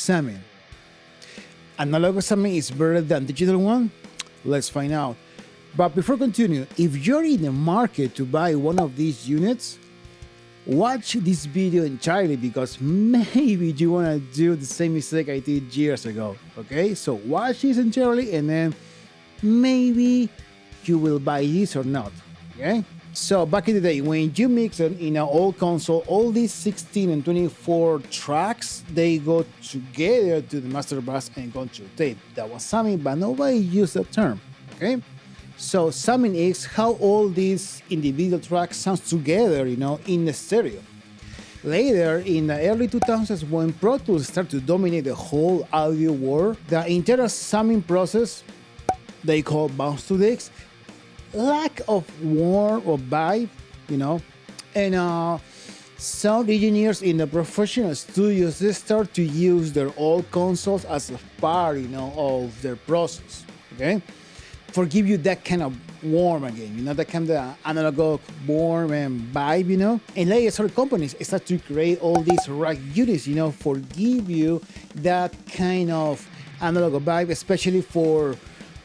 summing. Analog summing is better than digital one? Let's find out. But before continue, if you're in the market to buy one of these units, watch this video entirely because maybe you want to do the same mistake I did years ago, okay? So watch this entirely and then maybe you will buy this or not, okay? So back in the day, when you mix it in an old console, all these 16 and 24 tracks, they go together to the master bus and go to tape. That was summing, but nobody used that term, okay? So summing is how all these individual tracks sound together, in the stereo. Later, in the early 2000s, when Pro Tools started to dominate the whole audio world, the internal summing process, they call bounce to decks, lack of warmth or vibe, and sound engineers in the professional studios, they start to use their old consoles as a part, of their process, okay? Forgive you that kind of warm again, that kind of analog warm and vibe, And later, sort of companies start to create all these rack units, forgive you that kind of analog vibe, especially for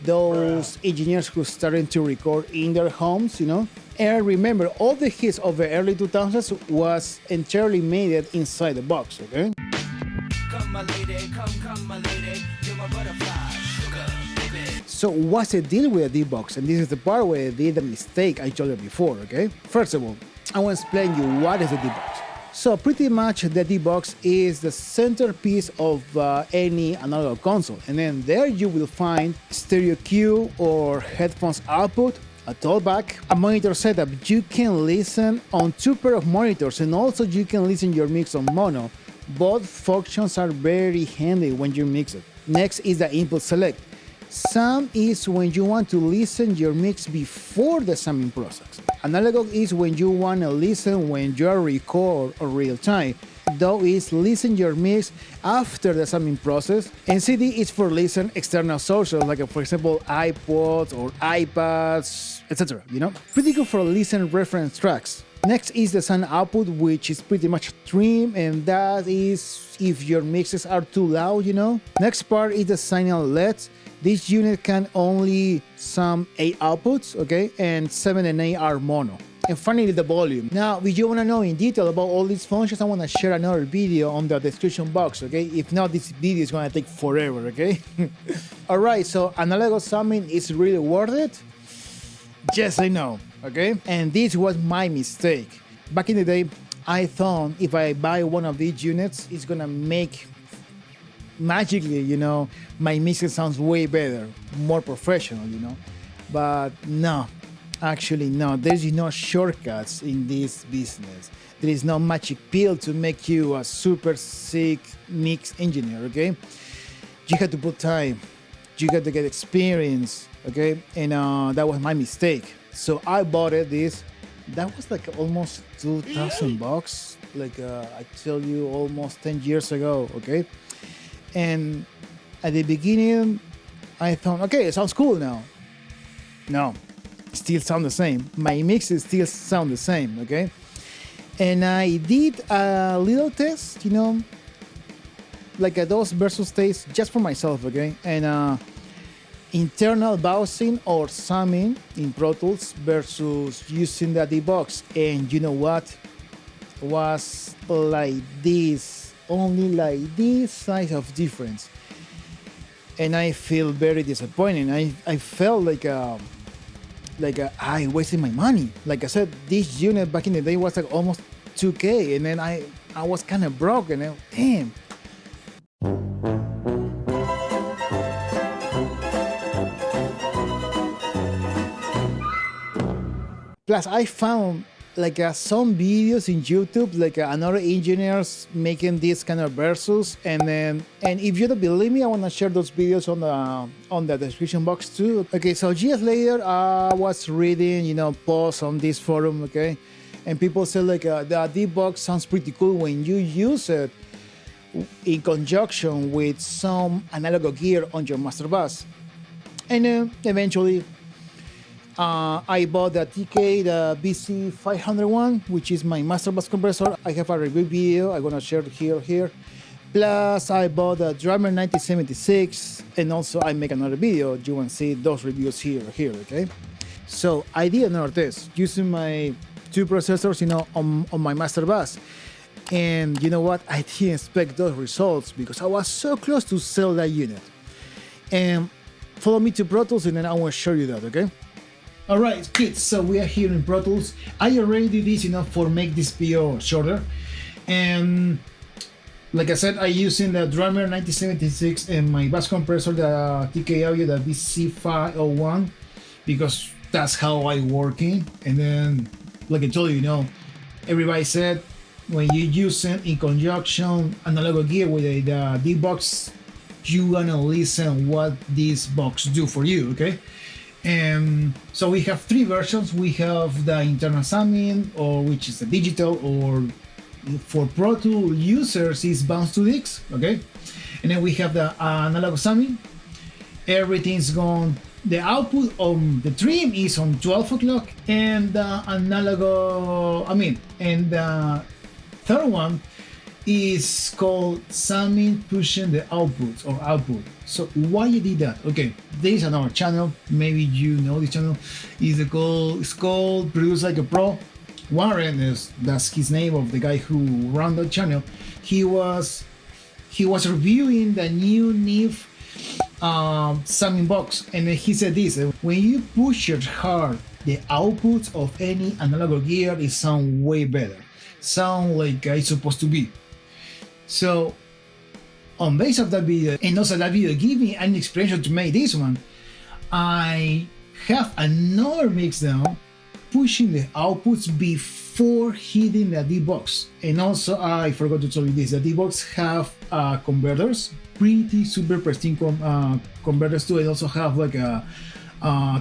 those engineers who started to record in their homes, And remember, all the hits of the early 2000s was entirely made inside the box, okay? Come my lady, come my lady, you're my butterfly, sugar, baby. So what's the deal with the D-Box? And this is the part where I did the mistake I told you before, okay? First of all, I want to explain you what is the D-Box. So pretty much the D-Box is the centerpiece of any analog console. And then there you will find stereo cue or headphones output, a talkback, a monitor setup. You can listen on two pair of monitors and also you can listen your mix on mono. Both functions are very handy when you mix it. Next is the input select. Sum is when you want to listen your mix before the summing process. Analog is when you want to listen when you are record or real time. Though is listen your mix after the summing process. And CD is for listen external sources like for example iPods or iPads, etc. Pretty good for listen reference tracks. Next is the sound output, which is pretty much trim, and that is if your mixes are too loud, Next part is the signal LEDs. This unit can only sum 8 outputs, okay, and 7 and 8 are mono. And finally, the volume. Now, if you want to know in detail about all these functions, I want to share another video on the description box, okay? If not, this video is going to take forever, okay? Alright, so analog summing is really worth it? Yes, I know, okay? And this was my mistake. Back in the day, I thought if I buy one of these units, it's going to make magically, my mixing sounds way better, more professional, But no, actually no. There's no shortcuts in this business. There is no magic pill to make you a super sick mix engineer, okay? You have to put time. You got to get experience, okay? And that was my mistake. So I bought this. That was like almost $2,000. Like I tell you, almost 10 years ago, okay? And at the beginning, I thought, okay, it sounds cool now. No, it still sound the same. My mixes still sound the same, okay? And I did a little test, like those versus tests just for myself, okay? And internal bouncing or summing in Pro Tools versus using the D-Box. And you know what? It was like this. Only like this size of difference, and I feel very disappointed. I felt like I wasted my money. Like I said, this unit back in the day was like almost $2,000, and then I was kind of broke, and then, damn. Plus, I found like some videos in YouTube, like another engineers making this kind of versus, and if you don't believe me, I want to share those videos on the description box too. Okay, so years later, I was reading, posts on this forum, okay, and people say like the D-Box sounds pretty cool when you use it in conjunction with some analog gear on your master bus, and eventually. I bought the TK, the BC501, which is my master bus compressor. I have a review video I'm gonna share here. Plus, I bought a Drummer 1976, and also I make another video. You want to see those reviews here, okay? So I did another test using my two processors, on my master bus. And you know what? I didn't expect those results because I was so close to sell that unit. And follow me to Pro Tools, and then I want to show you that, okay? All right, kids, so we are here in Pro Tools. I already did this, for make this video shorter. And like I said, I using the Drummer 1976 and my bass compressor, the TK Audio, the BC501, because that's how I working. And then, like I told you, everybody said when you use it in conjunction analog gear with the D-Box, you gonna listen what this box do for you, okay? And so we have three versions. We have the internal summing, or which is the digital, or for Pro Tools users is bounce to Dix, okay? And then we have the analog summing. Everything's gone. The output on the trim is on 12 o'clock, and the and the third one is called summing pushing the output. So why you did that? Okay, there is another channel. Maybe you know this channel. It's called Produce Like a Pro. Warren that's his name of the guy who ran the channel. He was reviewing the new Neve summing box, and he said this: when you push it hard, the output of any analog gear is sound way better, sound like it's supposed to be. So on base of that video, and also that video gave me an inspiration to make this one, I have another mix down pushing the outputs before hitting the D-Box. And also, I forgot to tell you this, the D-Box have converters, pretty super pristine converters too. It also have like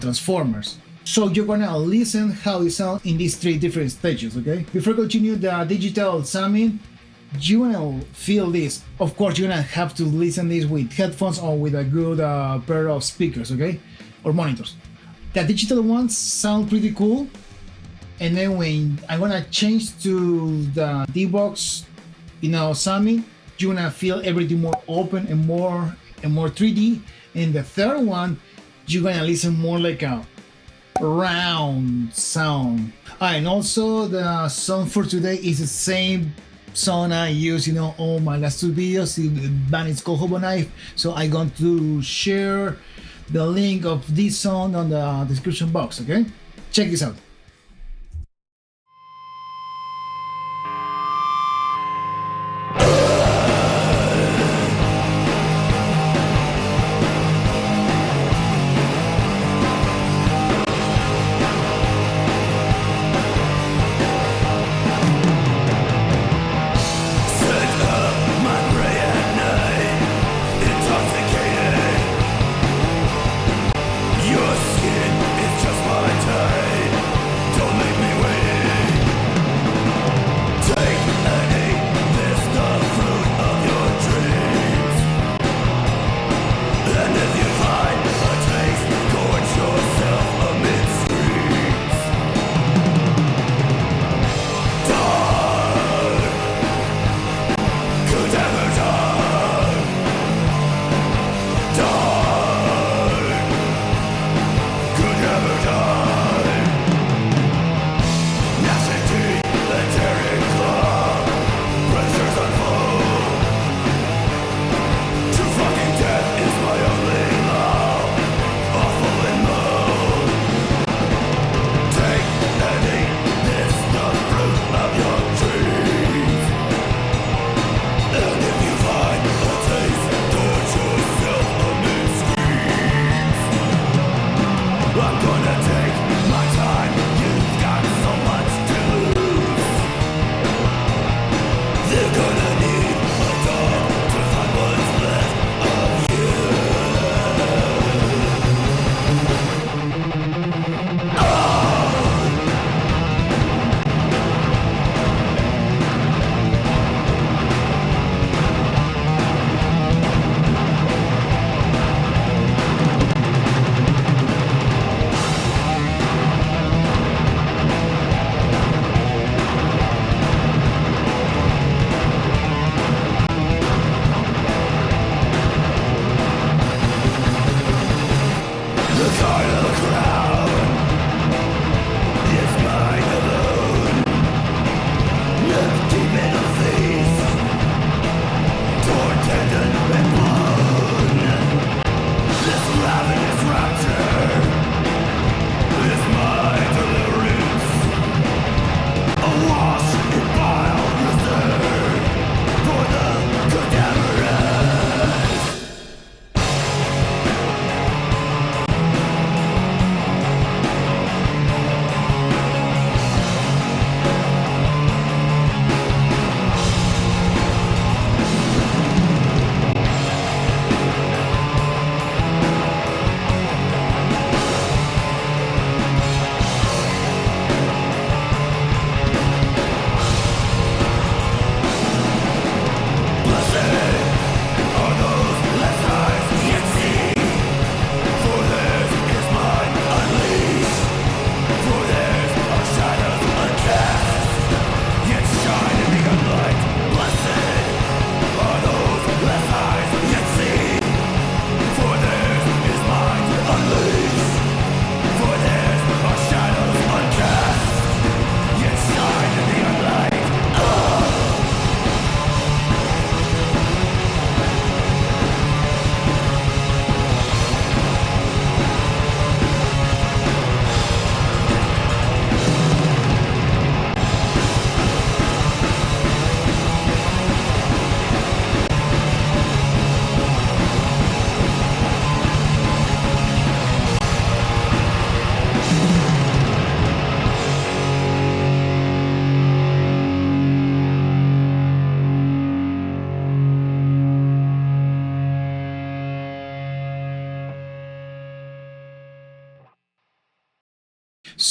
transformers. So you're gonna listen how it sounds in these three different stages, okay? Before continue the digital summing, you wanna feel this. Of course, you're gonna have to listen this with headphones or with a good pair of speakers, okay? Or monitors. The digital ones sound pretty cool. And then when I'm gonna change to the D-Box, summing, you're gonna feel everything more open and more 3D. And the third one, you're gonna listen more like a round sound. And also the song for today is the same song I use, on my last two videos. The band is called Hobo Knife. So I'm going to share the link of this song on the description box, okay? Check this out. Your skin is just my type.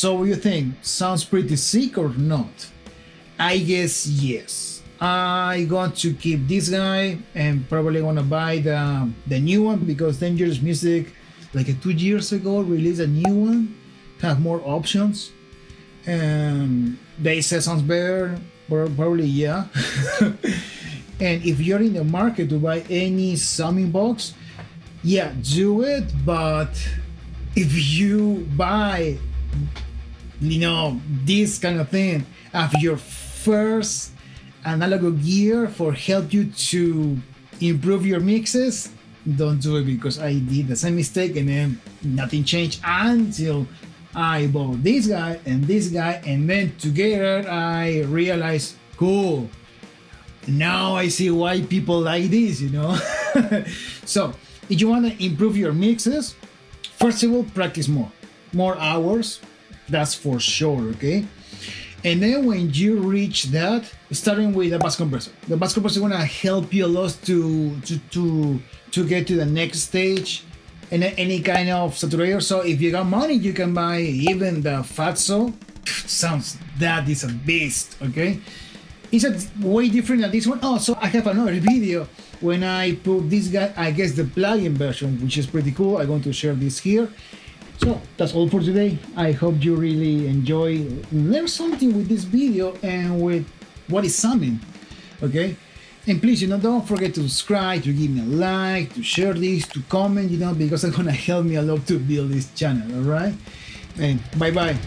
So what do you think? Sounds pretty sick or not? I guess yes. I going to keep this guy and probably gonna buy the new one because Dangerous Music, like 2 years ago, released a new one, have more options, and they say sounds better. Probably yeah. And if you're in the market to buy any summing box, yeah, do it. But if you buy, this kind of thing as your first analog gear for help you to improve your mixes, don't do it, because I did the same mistake and then nothing changed until I bought this guy, and then together I realized, cool, now I see why people like this, So if you want to improve your mixes, first of all, practice more hours, that's for sure, okay? And then when you reach that, starting with the bass compressor. The bass compressor is gonna help you a lot to get to the next stage, and any kind of saturator. So if you got money, you can buy even the Fatso. That is a beast, okay? It's a way different than this one. Oh, so I have another video when I put this guy, I guess the plugin version, which is pretty cool. I'm going to share this here. So that's all for today. I hope you really enjoy, learn something with this video and with what is summing, okay? And please, don't forget to subscribe, to give me a like, to share this, to comment, because it's gonna help me a lot to build this channel, all right? And bye-bye.